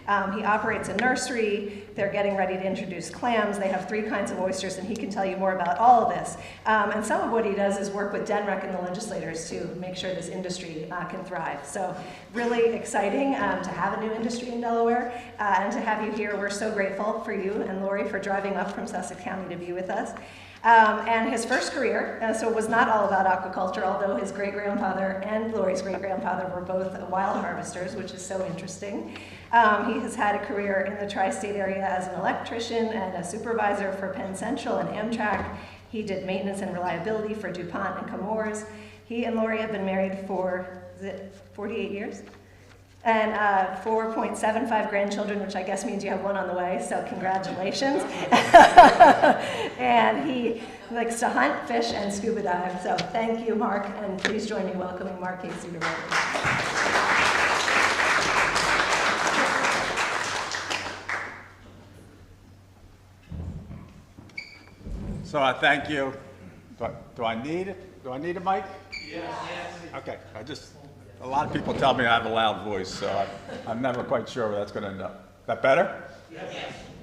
He operates a nursery. They're getting ready to introduce clams. They have 3 kinds of oysters, and he can tell you more about all of this. And some of what he does is work with DENREC and the legislators to make sure this industry can thrive. So really exciting to have a new industry in Delaware and to have you here. We're so grateful for you and Lori for driving up from Sussex County to be with us. And his first career, so was not all about aquaculture, although his great-grandfather and Lori's great-grandfather were both wild harvesters, which is so interesting. He has had a career in the tri-state area as an electrician and a supervisor for Penn Central and Amtrak. He did maintenance and reliability for DuPont and Chemours. He and Lori have been married for, is it 48 years? And 4.75 grandchildren, which I guess means you have one on the way, so congratulations. And he likes to hunt, fish, and scuba dive. So thank you, Mark, and please join me welcoming Mark Casey to Rotary. So I thank you. Do I need a mic? Yes. Okay. A lot of people tell me I have a loud voice, so I'm never quite sure where that's going to end up. Is that better? Yes.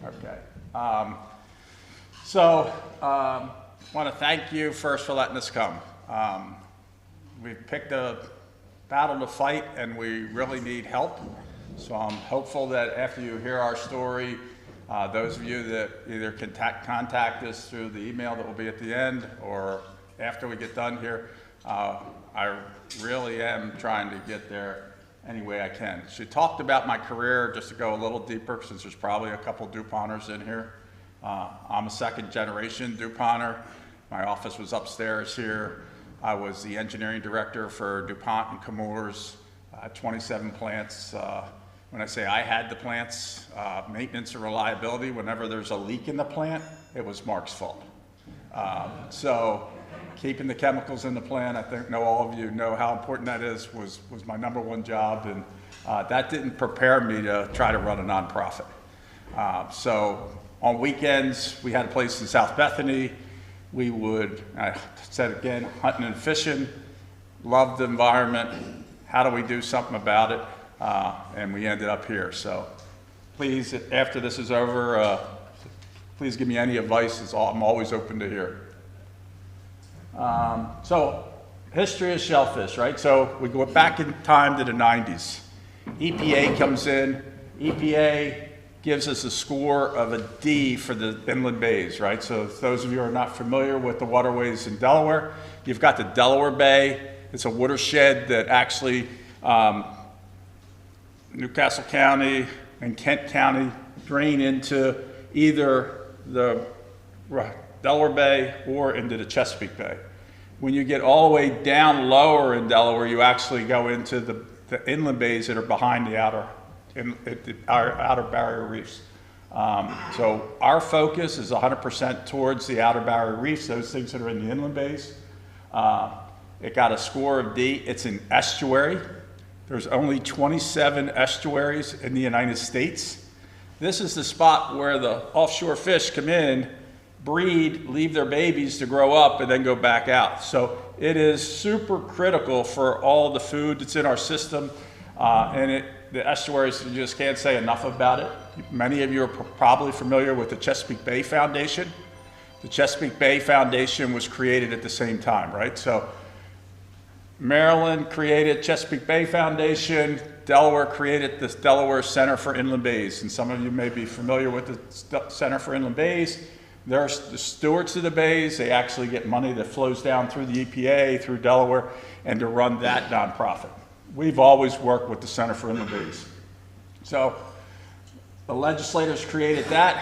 Okay. I want to thank you first for letting us come. We've picked a battle to fight, and we really need help. So I'm hopeful that after you hear our story, those of you that either contact us through the email that will be at the end or after we get done here, I really am trying to get there any way I can. She talked about my career, just to go a little deeper, since there's probably a couple DuPonters in here. I'm a second generation DuPonter. My office was upstairs here. I was the engineering director for DuPont and Chemours, 27 plants. When I say I had the plants, maintenance and reliability, whenever there's a leak in the plant, it was Mark's fault. So keeping the chemicals in the plant, I think all of you know how important that is, was my #1 job, and that didn't prepare me to try to run a nonprofit. So on weekends, we had a place in South Bethany. We would, I said again, hunting and fishing, loved the environment. How do we do something about it? And we ended up here. So please, after this is over, please give me any advice. I'm always open to hear. So history of shellfish, right? So we go back in time to the 90s. EPA comes in. EPA gives us a score of a D for the inland bays, right? So those of you who are not familiar with the waterways in Delaware, you've got the Delaware Bay. It's a watershed that actually Newcastle County and Kent County drain into either the Delaware Bay or into the Chesapeake Bay. When you get all the way down lower in Delaware, you actually go into the inland bays that are behind the outer barrier reefs. So our focus is 100% towards the outer barrier reefs, those things that are in the inland bays. It got a score of D. It's an estuary. There's only 27 estuaries in the United States. This is the spot where the offshore fish come in, breed, leave their babies to grow up, and then go back out. So it is super critical for all the food that's in our system. The estuaries, you just can't say enough about it. Many of you are probably familiar with the Chesapeake Bay Foundation. The Chesapeake Bay Foundation was created at the same time, right? So Maryland created Chesapeake Bay Foundation. Delaware created this Delaware Center for Inland Bays. And some of you may be familiar with the Center for Inland Bays. They're the stewards of the bays. They actually get money that flows down through the EPA, through Delaware, and to run that nonprofit. We've always worked with the Center for Inland Bays. So the legislators created that.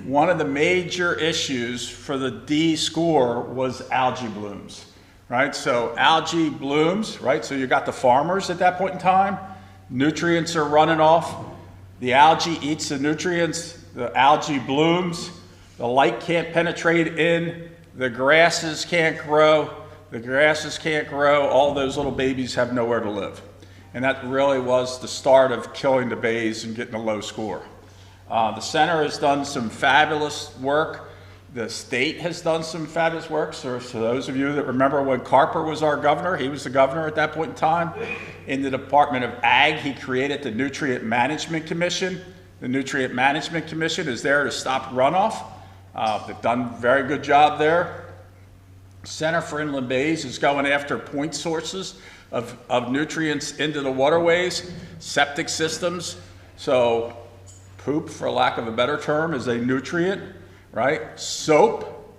One of the major issues for the D score was algae blooms, right? So algae blooms, right? So you got the farmers at that point in time. Nutrients are running off. The algae eats the nutrients. The algae blooms. The light can't penetrate in. The grasses can't grow. The grasses can't grow. All those little babies have nowhere to live. And that really was the start of killing the bays and getting a low score. The center has done some fabulous work. The state has done some fabulous work. So those of you that remember when Carper was our governor, he was the governor at that point in time. In the Department of Ag, he created the Nutrient Management Commission. The Nutrient Management Commission is there to stop runoff. They've done a very good job there. Center for Inland Bays is going after point sources of nutrients into the waterways, septic systems. So poop, for lack of a better term, is a nutrient, right? Soap,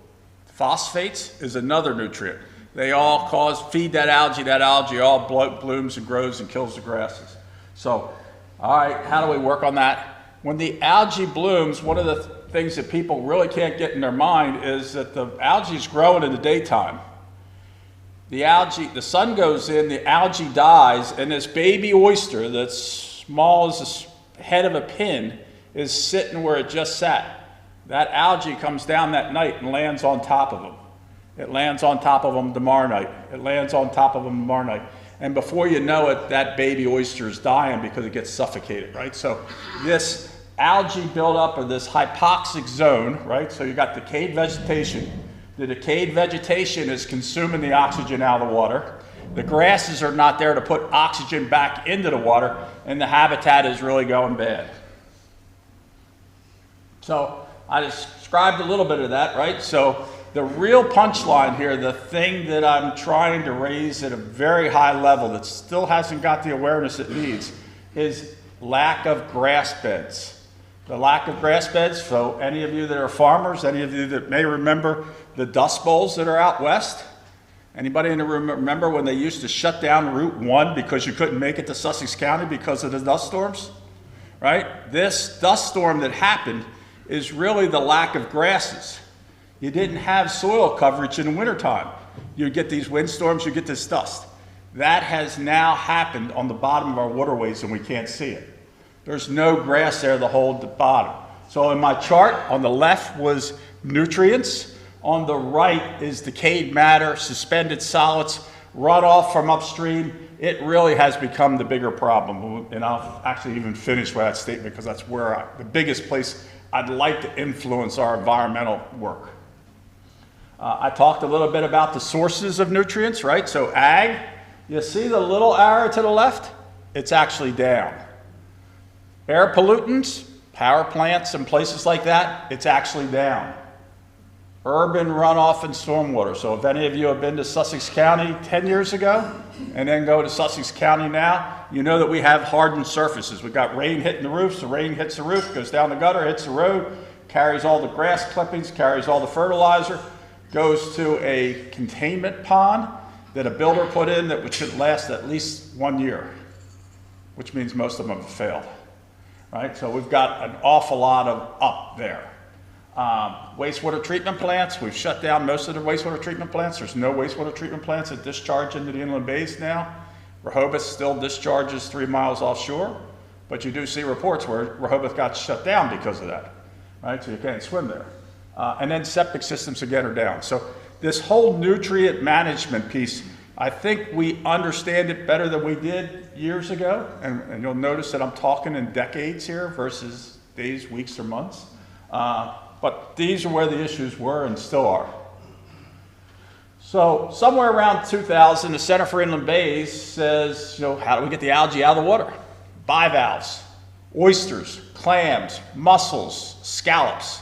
phosphates is another nutrient. They all feed that algae all blooms and grows and kills the grasses. So, all right, how do we work on that? When the algae blooms, one of the things that people really can't get in their mind is that the algae is growing in the daytime. The sun goes in, the algae dies, and this baby oyster that's small as the head of a pin is sitting where it just sat. That algae comes down that night and lands on top of them. It lands on top of them tomorrow night. It lands on top of them tomorrow night. And before you know it, that baby oyster is dying because it gets suffocated, right? So this algae buildup or this hypoxic zone, right? So you got decayed vegetation. The decayed vegetation is consuming the oxygen out of the water. The grasses are not there to put oxygen back into the water, and the habitat is really going bad. So I described a little bit of that, right? So the real punchline here, the thing that I'm trying to raise at a very high level that still hasn't got the awareness it needs, is lack of grass beds. The lack of grass beds, so any of you that are farmers, any of you that may remember the dust bowls that are out west, anybody in the room remember when they used to shut down Route 1 because you couldn't make it to Sussex County because of the dust storms? Right? This dust storm that happened is really the lack of grasses. You didn't have soil coverage in the wintertime. You get these windstorms, you get this dust. That has now happened on the bottom of our waterways and we can't see it. There's no grass there to hold the bottom. So in my chart, on the left was nutrients. On the right is decayed matter, suspended solids, runoff from upstream. It really has become the bigger problem. And I'll actually even finish with that statement because that's where the biggest place I'd like to influence our environmental work. I talked a little bit about the sources of nutrients, right? So ag, you see the little arrow to the left? It's actually down. Air pollutants, power plants and places like that, it's actually down. Urban runoff and stormwater. So if any of you have been to Sussex County 10 years ago and then go to Sussex County now, you know that we have hardened surfaces. We've got rain hitting the roofs, the rain hits the roof, goes down the gutter, hits the road, carries all the grass clippings, carries all the fertilizer, goes to a containment pond that a builder put in that should last at least 1 year, which means most of them have failed. Right? So we've got an awful lot of up there. Wastewater treatment plants, we've shut down most of the wastewater treatment plants. There's no wastewater treatment plants that discharge into the inland bays now. Rehoboth still discharges 3 miles offshore, but you do see reports where Rehoboth got shut down because of that. Right? So you can't swim there. And then septic systems again are down. So this whole nutrient management piece, I think we understand it better than we did years ago, and you'll notice that I'm talking in decades here versus days, weeks, or months. But these are where the issues were and still are. So somewhere around 2000, the Center for Inland Bays says, how do we get the algae out of the water? Bivalves, oysters, clams, mussels, scallops.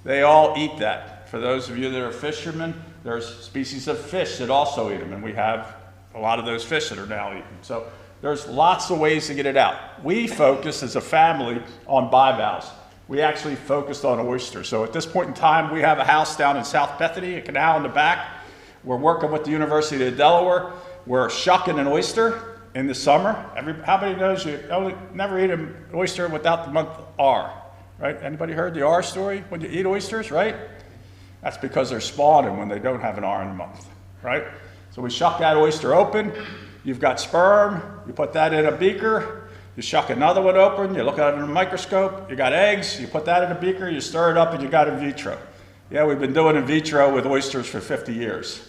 They all eat that. For those of you that are fishermen, there's species of fish that also eat them, and we have a lot of those fish that are now eaten. So there's lots of ways to get it out. We focus as a family on bivalves. We actually focused on oysters. So at this point in time, we have a house down in South Bethany, a canal in the back. We're working with the University of Delaware. We're shucking an oyster in the summer. How many knows you never eat an oyster without the month R, right? Anybody heard the R story when you eat oysters, right? That's because they're spawning when they don't have an R in the month, right? So we shuck that oyster open. You've got sperm. You put that in a beaker. You shuck another one open. You look at it in a microscope. You got eggs. You put that in a beaker. You stir it up, and you got in vitro. Yeah, we've been doing in vitro with oysters for 50 years.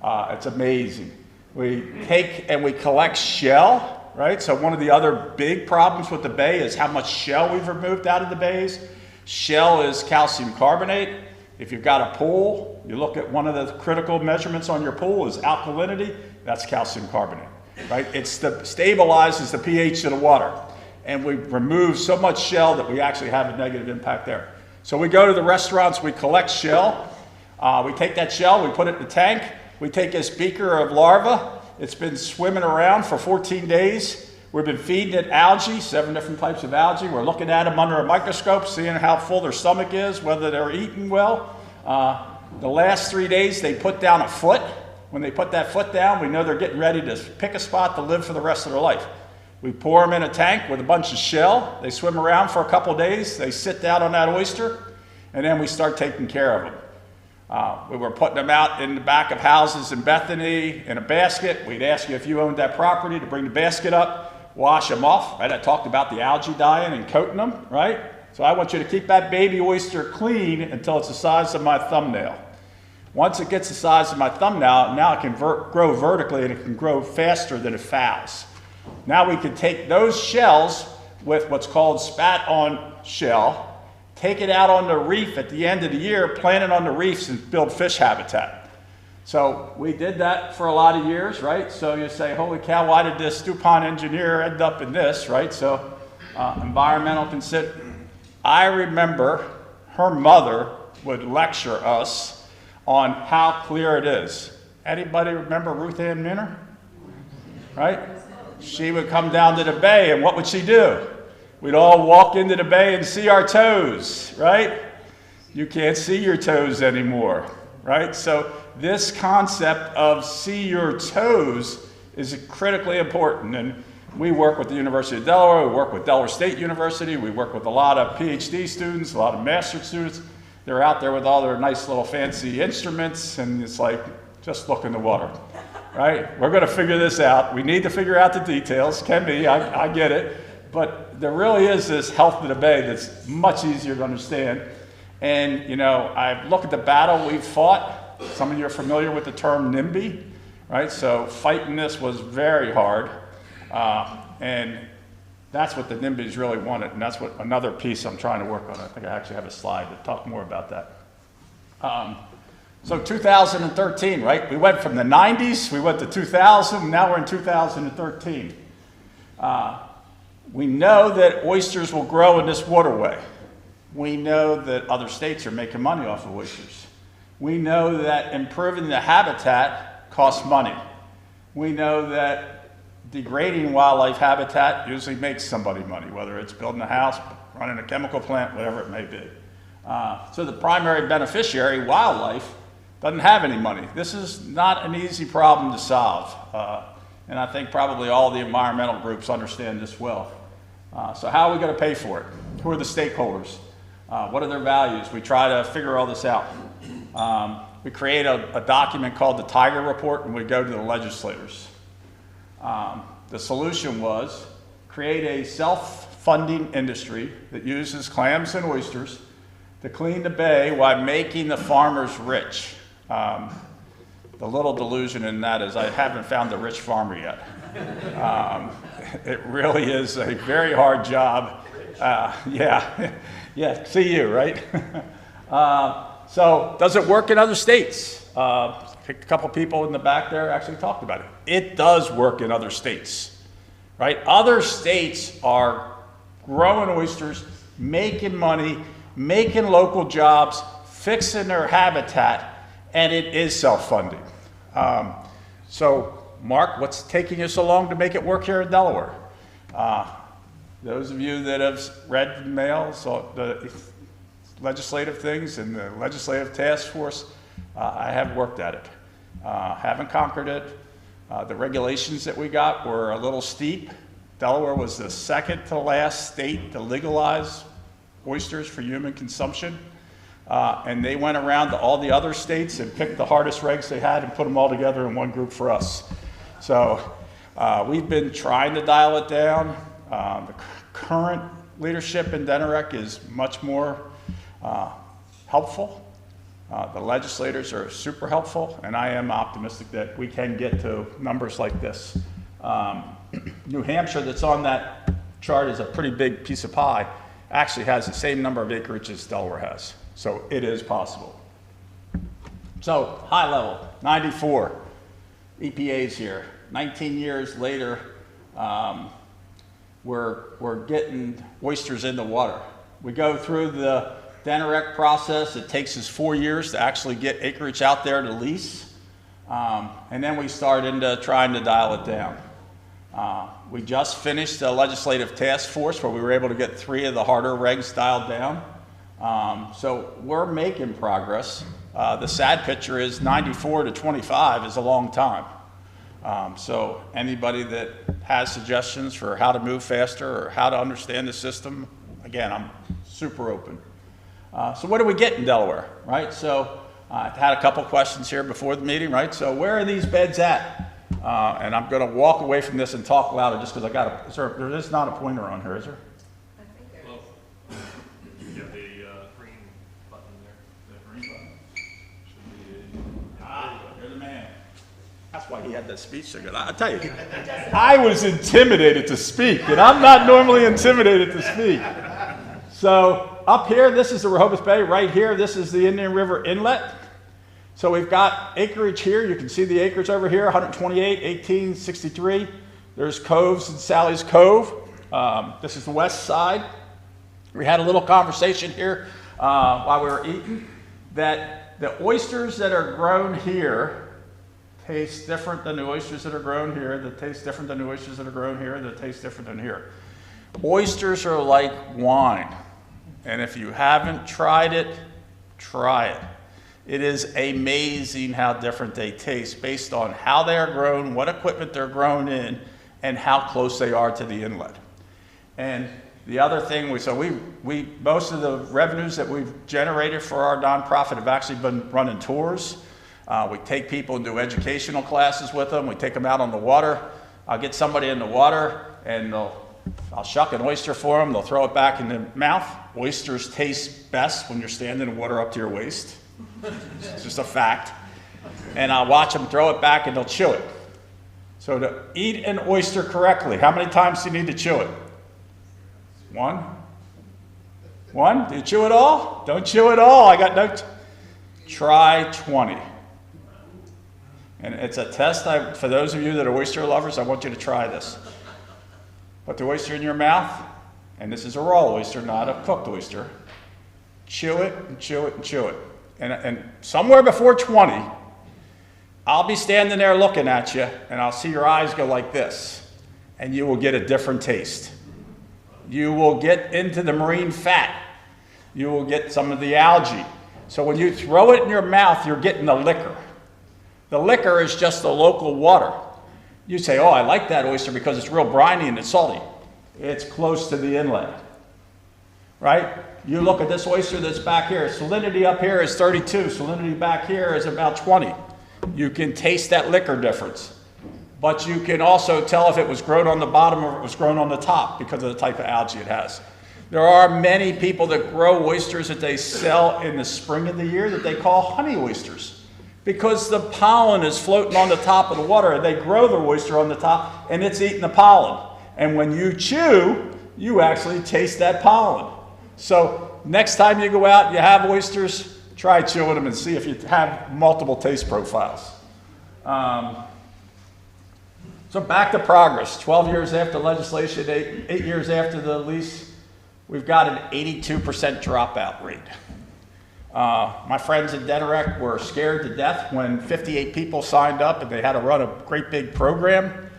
It's amazing. We take and we collect shell, right? So one of the other big problems with the bay is how much shell we've removed out of the bays. Shell is calcium carbonate. If you've got a pool, you look at one of the critical measurements on your pool is alkalinity. That's calcium carbonate, right? It stabilizes the pH of the water. and we remove so much shell that we actually have a negative impact there. So we go to the restaurants, we collect shell, we take that shell, we put it in the tank, we take this beaker of larva, it's been swimming around for 14 days, we've been feeding it algae, 7 different types of algae, we're looking at them under a microscope, seeing how full their stomach is, whether they're eating well. The last 3 days they put down a foot. When they put that foot down, we know they're getting ready to pick a spot to live for the rest of their life. We pour them in a tank with a bunch of shell. They swim around for a couple days. They sit down on that oyster, and then we start taking care of them. We were putting them out in the back of houses in Bethany in a basket. We'd ask you if you owned that property to bring the basket up, wash them off. Right? I talked about the algae dying and coating them, right? So I want you to keep that baby oyster clean until it's the size of my thumbnail. Once it gets the size of my thumbnail, now it can grow vertically and it can grow faster than it fouls. Now we can take those shells with what's called spat-on shell, take it out on the reef at the end of the year, plant it on the reefs and build fish habitat. So we did that for a lot of years, right? So you say, holy cow, why did this DuPont engineer end up in this, right? So environmental consent. I remember her mother would lecture us on how clear it is. Anybody remember Ruth Ann Minner? Right? She would come down to the bay, and what would she do? We'd all walk into the bay and see our toes, right? You can't see your toes anymore, right? So this concept of see your toes is critically important, and we work with the University of Delaware, we work with Delaware State University, we work with a lot of PhD students, a lot of master's students. They're out there with all their nice little fancy instruments, and it's like, just look in the water, right? We're gonna figure this out. We need to figure out the details, can be, I get it. But there really is this health of the bay that's much easier to understand. And you know, I look at the battle we've fought. Some of you are familiar with the term NIMBY, right? So fighting this was very hard. And that's what the NIMBYs really wanted, and that's what another piece I'm trying to work on. I think I actually have a slide to talk more about that. So 2013, right? We went from the 90s, we went to 2000, now we're in 2013. We know that oysters will grow in this waterway. We know that other states are making money off of oysters. We know that improving the habitat costs money. We know that degrading wildlife habitat usually makes somebody money, whether it's building a house, running a chemical plant, whatever it may be. So the primary beneficiary, wildlife, doesn't have any money. This is not an easy problem to solve. And I think probably all the environmental groups understand this well. So how are we going to pay for it? Who are the stakeholders? What are their values? We try to figure all this out. We create a document called the Tiger Report, and we go to the legislators. The solution was create a self-funding industry that uses clams and oysters to clean the bay while making the farmers rich. The little delusion in that is I haven't found the rich farmer yet. It really is a very hard job. Yeah, see you, right? So does it work in other states? A couple people in the back there actually talked about it. It does work in other states, right? Other states are growing oysters, making money, making local jobs, fixing their habitat, and it is self-funding. So, Mark, what's taking you so long to make it work here in Delaware? Those of you that have read the mail, so the legislative things and the legislative task force, I have worked at it. Haven't conquered it. The regulations that we got were a little steep. Delaware was the second to last state to legalize oysters for human consumption. And they went around to all the other states and picked the hardest regs they had and put them all together in one group for us. So we've been trying to dial it down. The current leadership in DNREC is much more helpful. The legislators are super helpful, and I am optimistic that we can get to numbers like this. New Hampshire, that's on that chart, is a pretty big piece of pie, actually has the same number of acreage as Delaware has. So it is possible. So high level, 94, EPA's here. 19 years later, we're getting oysters in the water. We go through the Denarec process. It takes us 4 years to actually get acreage out there to lease. And then we start into trying to dial it down. We just finished a legislative task force where we were able to get 3 of the harder regs dialed down. So we're making progress. The sad picture is 94 to 25 is a long time. So anybody that has suggestions for how to move faster or how to understand the system, again, I'm super open. So what do we get in Delaware, right? So I've had a couple questions here before the meeting, right? So where are these beds at? And I'm going to walk away from this and talk louder just because I got there is not a pointer on here, is there? I think there is. Yeah, the green button there. The green button. Should be You're the man. That's why he had that speech so good. I tell you, I was intimidated to speak, and I'm not normally intimidated to speak. So up here, this is the Rehoboth Bay. Right here, this is the Indian River Inlet. So we've got acreage here. You can see the acres over here, 128, 18, 63. There's coves in Sally's Cove. This is the west side. We had a little conversation here while we were eating that the oysters that are grown here taste different than the oysters that are grown here, that taste different than the oysters that are grown here, that taste different than here. Oysters are like wine, and if you haven't tried it, try it. It is amazing how different they taste based on how they are grown, what equipment they're grown in, and how close they are to the inlet. And the other thing, most of the revenues that we've generated for our nonprofit have actually been running tours. We take people and do educational classes with them. We take them out on the water. I'll get somebody in the water and I'll shuck an oyster for them. They'll throw it back in the mouth. Oysters taste best when you're standing in water up to your waist. It's just a fact. And I'll watch them throw it back and they'll chew it. So to eat an oyster correctly, how many times do you need to chew it? One? One? Do you chew it all? Don't chew it all. I got no. Try 20. And it's a test. For those of you that are oyster lovers, I want you to try this. Put the oyster in your mouth, and this is a raw oyster, not a cooked oyster. Chew it and chew it and chew it. And somewhere before 20, I'll be standing there looking at you, and I'll see your eyes go like this, and you will get a different taste. You will get into the marine fat. You will get some of the algae. So when you throw it in your mouth, you're getting the liquor. The liquor is just the local water. You say, oh, I like that oyster because it's real briny and it's salty. It's close to the inlet, right? You look at this oyster that's back here. Salinity up here is 32. Salinity back here is about 20. You can taste that liquor difference. But you can also tell if it was grown on the bottom or if it was grown on the top because of the type of algae it has. There are many people that grow oysters that they sell in the spring of the year that they call honey oysters because the pollen is floating on the top of the water and they grow their oyster on the top and it's eating the pollen. And when you chew, you actually taste that pollen. So next time you go out and you have oysters, try chewing them and see if you have multiple taste profiles. So back to progress. 12 years after legislation, 8 years after the lease, we've got an 82% dropout rate. My friends at Denarec were scared to death when 58 people signed up and they had to run a great big program.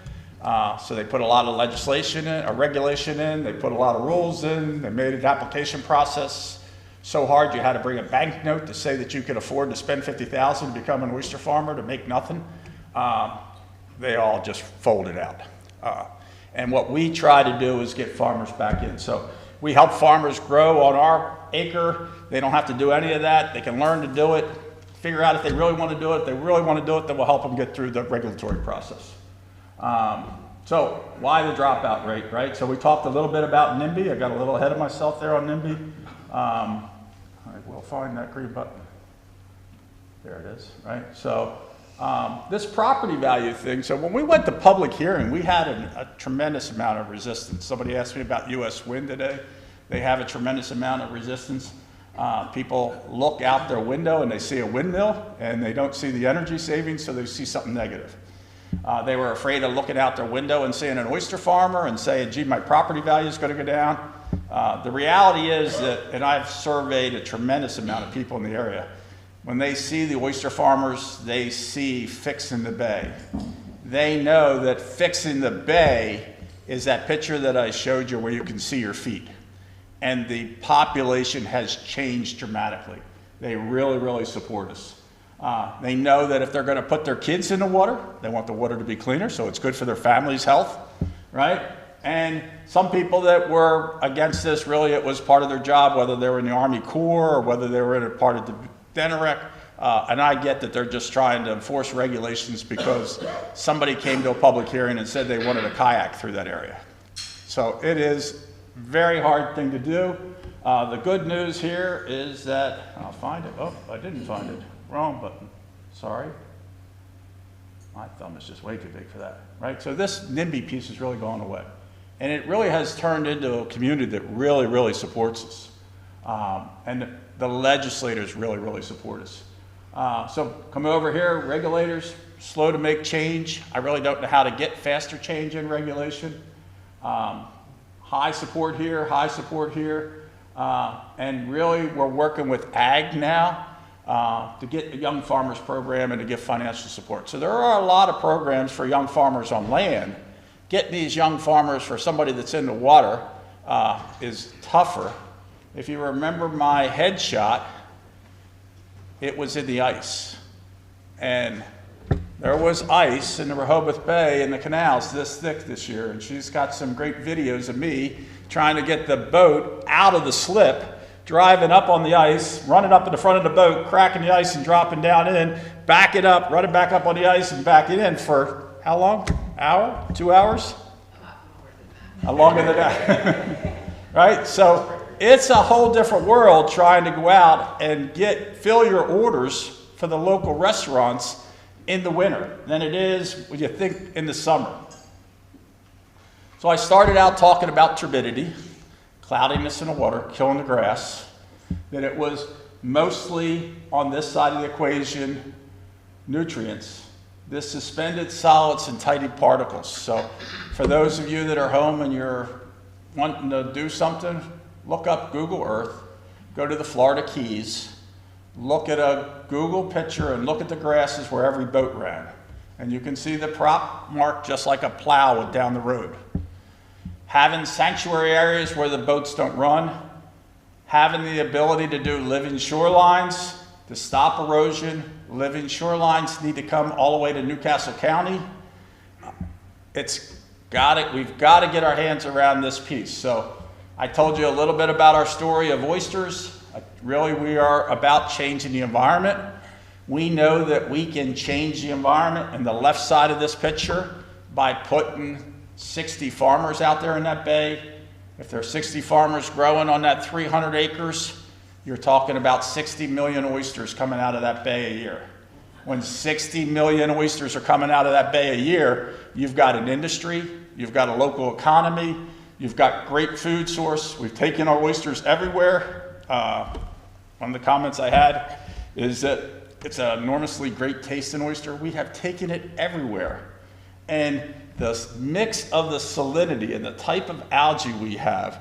So they put a lot of legislation in, or regulation in, they put a lot of rules in, they made an application process so hard you had to bring a banknote to say that you could afford to spend $50,000 to become an oyster farmer to make nothing. They all just folded out. And what we try to do is get farmers back in. So we help farmers grow on our acre. They don't have to do any of that. They can learn to do it, figure out if they really want to do it. If they really want to do it, then we'll help them get through the regulatory process. So why the dropout rate, right? So we talked a little bit about NIMBY. I got a little ahead of myself there on NIMBY. I will find that green button. There it is, right? So this property value thing, so when we went to public hearing, we had a tremendous amount of resistance. Somebody asked me about US wind today. They have a tremendous amount of resistance. People look out their window and they see a windmill and they don't see the energy savings, so they see something negative. They were afraid of looking out their window and seeing an oyster farmer and saying, gee, my property value is going to go down. The reality is that, and I've surveyed a tremendous amount of people in the area, when they see the oyster farmers, they see fixing the bay. They know that fixing the bay is that picture that I showed you where you can see your feet. And the population has changed dramatically. They really, really support us. They know that if they're going to put their kids in the water, they want the water to be cleaner, so it's good for their family's health, right? And some people that were against this, really it was part of their job, whether they were in the Army Corps or whether they were in a part of the Delaware. And I get that they're just trying to enforce regulations because somebody came to a public hearing and said they wanted a kayak through that area. So it is a very hard thing to do. The good news here is that, I'll find it. Oh, I didn't find it. Wrong button. Sorry. My thumb is just way too big for that, right? So this NIMBY piece is really going away. And it really has turned into a community that really, really supports us. And the legislators really, really support us. So come over here, regulators, slow to make change. I really don't know how to get faster change in regulation. High support here, high support here. And really we're working with ag now to get a young farmers program and to give financial support. So there are a lot of programs for young farmers on land. Getting these young farmers for somebody that's in the water is tougher. If you remember my headshot, it was in the ice. And there was ice in the Rehoboth Bay in the canals this thick this year. And she's got some great videos of me trying to get the boat out of the slip, driving up on the ice, running up in the front of the boat, cracking the ice and dropping down in, back it up, running back up on the ice and back it in for how long? Hour? 2 hours? A lot longer than that. Right? So it's a whole different world trying to go out and fill your orders for the local restaurants in the winter than it is when you think in the summer. So I started out talking about turbidity, cloudiness in the water, killing the grass, that it was mostly on this side of the equation, nutrients, this suspended solids and tiny particles. So for those of you that are home and you're wanting to do something, look up Google Earth, go to the Florida Keys, look at a Google picture and look at the grasses where every boat ran. And you can see the prop marked just like a plow down the road. Having sanctuary areas where the boats don't run, having the ability to do living shorelines to stop erosion. Living shorelines need to come all the way to Newcastle County. We've got to get our hands around this piece. So I told you a little bit about our story of oysters. Really, we are about changing the environment. We know that we can change the environment in the left side of this picture by putting 60 farmers out there in that bay. If there's 60 farmers growing on that 300 acres, you're talking about 60 million oysters coming out of that bay a year. When 60 million oysters are coming out of that bay a year, you've got an industry, you've got a local economy, you've got great food source. We've taken our oysters everywhere. One of the comments I had is that it's an enormously great tasting oyster. We have taken it everywhere. And the mix of the salinity and the type of algae we have,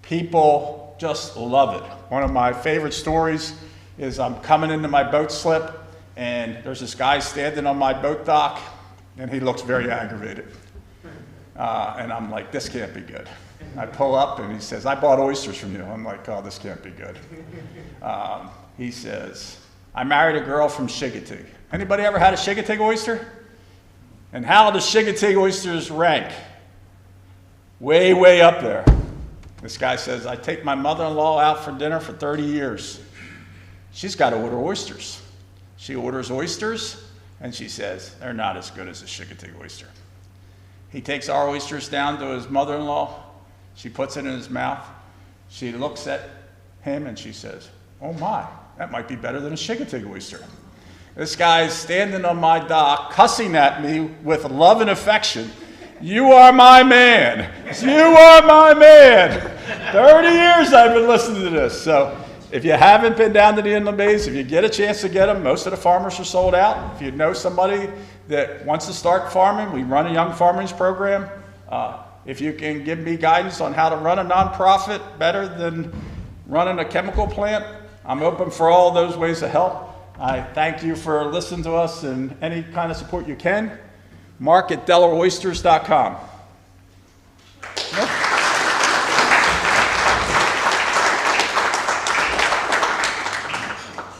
people just love it. One of my favorite stories is I'm coming into my boat slip and there's this guy standing on my boat dock and he looks very aggravated. And I'm like, this can't be good. I pull up and he says, I bought oysters from you. I'm like, oh, this can't be good. He says, I married a girl from Shigatig. Anybody ever had a Shigatig oyster? And how do Shigatig oysters rank? Way, way up there. This guy says, I take my mother-in-law out for dinner for 30 years. She's got to order oysters. She orders oysters, and she says, they're not as good as a Shigatig oyster. He takes our oysters down to his mother-in-law. She puts it in his mouth. She looks at him, and she says, oh my, that might be better than a Shigatig oyster. This guy's standing on my dock, cussing at me with love and affection. You are my man. You are my man. 30 years I've been listening to this. So If you haven't been down to the inland bays, if you get a chance to get them, most of the farmers are sold out. If you know somebody that wants to start farming, we run a young farmers program. If you can give me guidance on how to run a nonprofit better than running a chemical plant, I'm open for all those ways to help. I thank you for listening to us and any kind of support you can. Mark at DelawareOysters.com.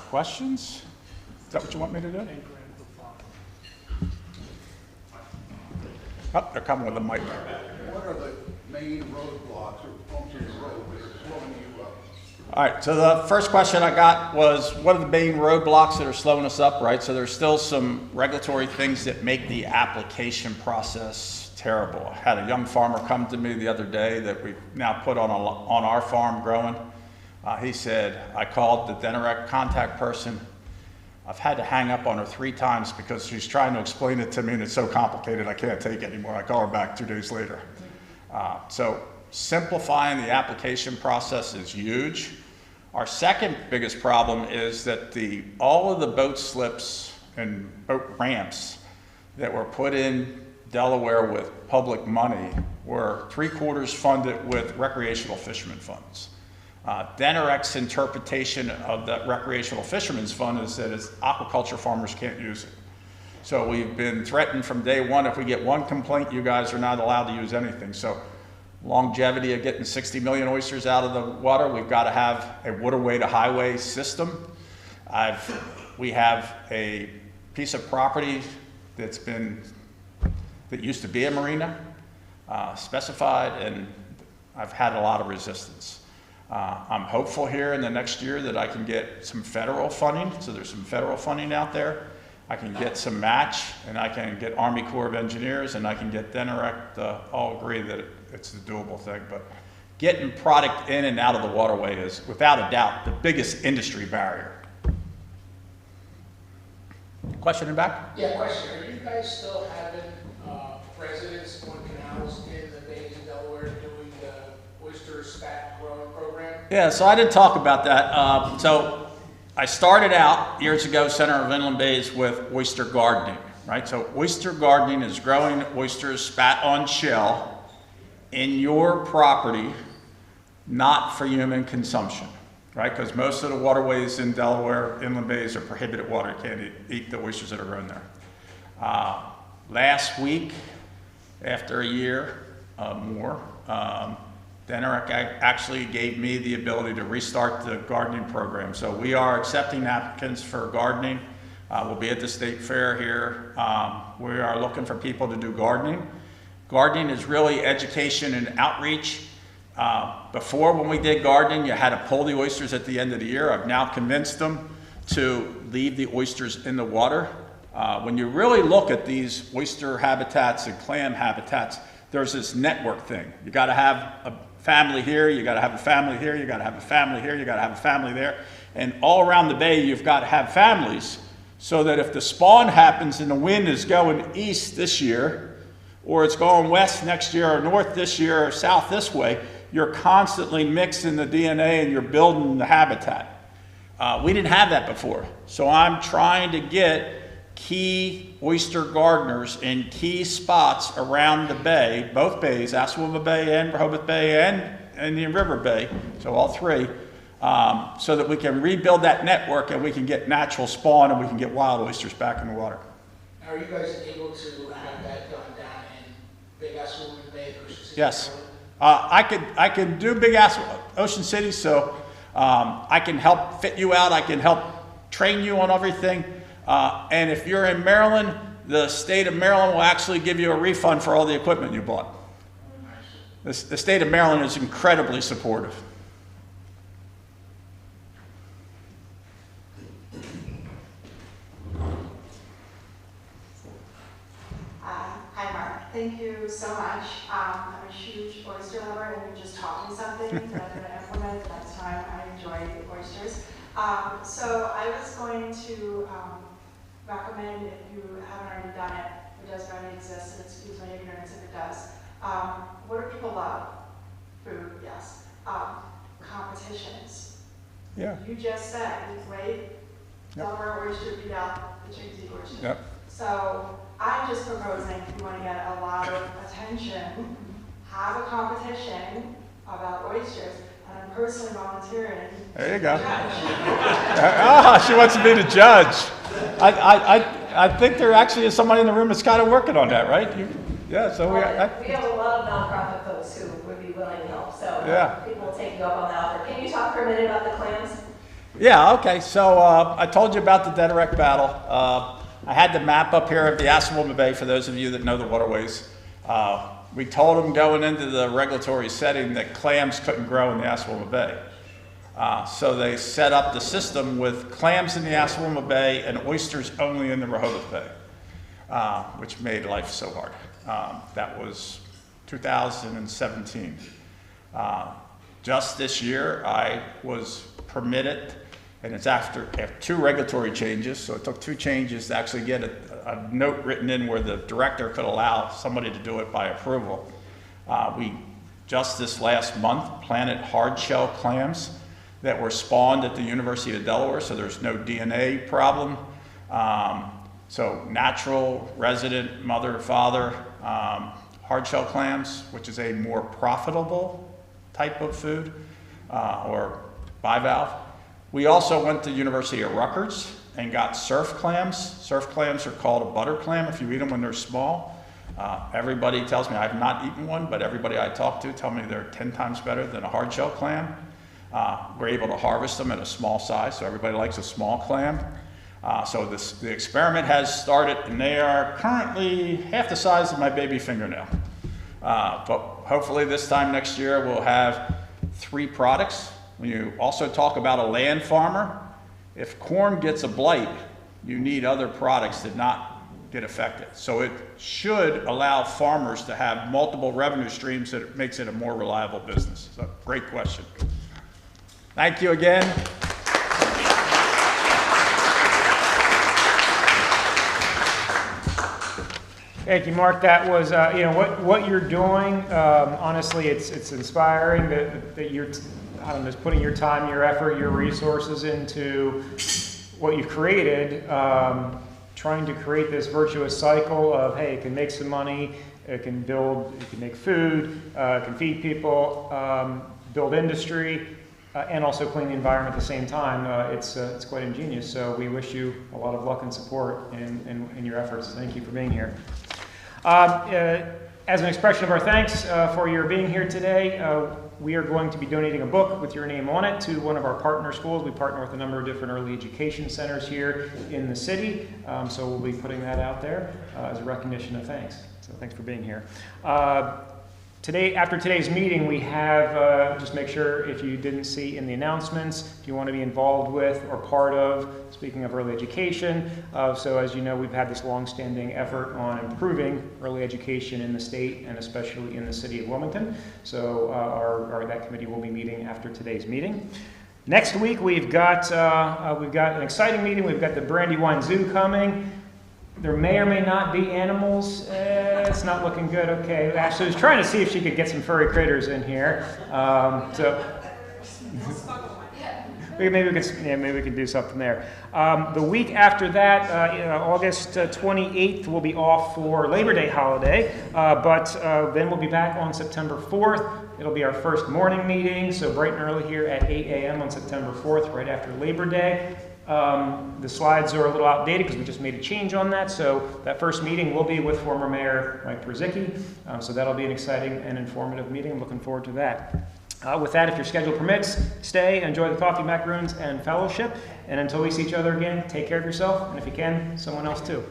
Questions? Is that what you want me to do? Oh, they're coming with a mic. What are the main roadblocks or bumps in the road that are slowing you up? All right, so the first question I got was, what are the main roadblocks that are slowing us up, right? So there's still some regulatory things that make the application process terrible. I had a young farmer come to me the other day that we've now put on our farm growing. He said, I called the Denarec contact person. I've had to hang up on her 3 times because she's trying to explain it to me and it's so complicated I can't take it anymore. I call her back 2 days later. So simplifying the application process is huge. Our second biggest problem is that all of the boat slips and boat ramps that were put in Delaware with public money were 3/4 funded with recreational fishermen funds. Denarec's interpretation of that recreational fishermen's fund is that it's aquaculture farmers can't use it. So we've been threatened from day one, if we get 1 complaint, you guys are not allowed to use anything. So longevity of getting 60 million oysters out of the water, we've got to have a waterway to highway system. We have a piece of property that used to be a marina, specified, and I've had a lot of resistance. I'm hopeful here in the next year that I can get some federal funding, so there's some federal funding out there. I can get some match, and I can get Army Corps of Engineers, and I can get Denarec to all agree that it's a doable thing. But getting product in and out of the waterway is, without a doubt, the biggest industry barrier. Question in back? Yeah, question. Are you guys still having residents on canals in the bays of Delaware doing the oyster spat growing program? Yeah, so I didn't talk about that. So I started out years ago, Center of Inland Bays, with oyster gardening, right? So oyster gardening is growing oysters spat on shell in your property, not for human consumption, right? Because most of the waterways in Delaware, inland bays, are prohibited water. You can't eat the oysters that are grown there. Last week, after a year more, Denarec actually gave me the ability to restart the gardening program. So we are accepting applicants for gardening. We'll be at the state fair here. We are looking for people to do gardening. Gardening is really education and outreach. Before, when we did gardening, you had to pull the oysters at the end of the year. I've now convinced them to leave the oysters in the water. When you really look at these oyster habitats and clam habitats, there's this network thing. You got to have a family here, you got to have a family here, you got to have a family here, you got to have a family there. And all around the bay, you've got to have families so that if the spawn happens and the wind is going east this year, or it's going west next year, or north this year, or south this way, you're constantly mixing the DNA and you're building the habitat. We didn't have that before. So I'm trying to get key oyster gardeners in key spots around the bay, both bays, Assateague Bay and Rehoboth Bay and Indian River Bay, so all 3, so that we can rebuild that network and we can get natural spawn and we can get wild oysters back in the water. Are you guys able to have that done down in Big Assateague Bay versus Yes. I can do Big Ocean City, so I can help fit you out. I can help train you on everything. And if you're in Maryland, the state of Maryland will actually give you a refund for all the equipment you bought. The state of Maryland is incredibly supportive. Hi, Mark. Thank you so much. I'm a huge oyster lover, and you just taught me something that I'm going to implement the next time I enjoy oysters. So I was going to recommend, if you haven't already done it, it does already exist, and excuse my ignorance if it does. What do people love? Food, yes. Competitions. Yeah. You just said, right? Delaware oyster beat out the Chickasee oyster. Yep. So I'm just proposing, if you want to get a lot of attention, have a competition about oysters, and I'm personally volunteering. There you go. to judge. She wants to be the judge. I think there actually is somebody in the room that's kind of working on that, right? Yeah, so We have a lot of nonprofit folks who would be willing to help, so Yeah. people will take you up on that offer. Can you talk for a minute about the clams? Yeah, okay, so I told you about the Dederick battle. I had the map up here of the Assawooma Bay for those of you that know the waterways. We told them going into the regulatory setting that clams couldn't grow in the Assawooma Bay. So they set up the system with clams in the Assawooma Bay and oysters only in the Rehoboth Bay, which made life so hard. That was 2017. Just this year, I was permitted, and it's after 2 regulatory changes, so it took 2 changes to actually get a note written in where the director could allow somebody to do it by approval. We just this last month planted hard shell clams that were spawned at the University of Delaware, so there's no DNA problem. So natural, resident, mother, father, hard shell clams, which is a more profitable type of food, or bivalve. We also went to the University of Rutgers and got surf clams. Surf clams are called a butter clam if you eat them when they're small. Everybody tells me, I've not eaten one, but everybody I talk to tell me they're 10 times better than a hard shell clam. We're able to harvest them at a small size, so everybody likes a small clam. So the experiment has started, and they are currently half the size of my baby fingernail. But hopefully this time next year we'll have 3 products. When you also talk about a land farmer, if corn gets a blight, you need other products that not get affected. So it should allow farmers to have multiple revenue streams that makes it a more reliable business. So great question. Thank you again. Thank you, Mark. That was, what you're doing. Honestly, it's inspiring that you're, just putting your time, your effort, your resources into what you've created. Trying to create this virtuous cycle of, hey, it can make some money, it can make food, it can feed people, build industry, and also clean the environment at the same time. It's quite ingenious. So we wish you a lot of luck and support in your efforts. Thank you for being here. As an expression of our thanks for your being here today, we are going to be donating a book with your name on it to one of our partner schools. We partner with a number of different early education centers here in the city, so we'll be putting that out there as a recognition of thanks. So thanks for being here. After today's meeting, we have, just make sure if you didn't see in the announcements, if you want to be involved with or part of, speaking of early education, so as you know, we've had this long-standing effort on improving early education in the state and especially in the city of Wilmington. So that committee will be meeting after today's meeting. Next week, we've got an exciting meeting. We've got the Brandywine Zoo coming. There may or may not be animals. It's not looking good. Okay, Ashley was trying to see if she could get some furry critters in here. Maybe we can do something there. The week after that, August 28th, we'll be off for Labor Day holiday, but then we'll be back on September 4th. It'll be our first morning meeting, so bright and early here at 8 a.m. on September 4th, right after Labor Day. The slides are a little outdated because we just made a change on that, so that first meeting will be with former Mayor Mike Brzezicki, so that'll be an exciting and informative meeting. I'm looking forward to that. With that, if your schedule permits, stay, enjoy the coffee, macaroons, and fellowship, and until we see each other again, take care of yourself, and if you can, someone else too.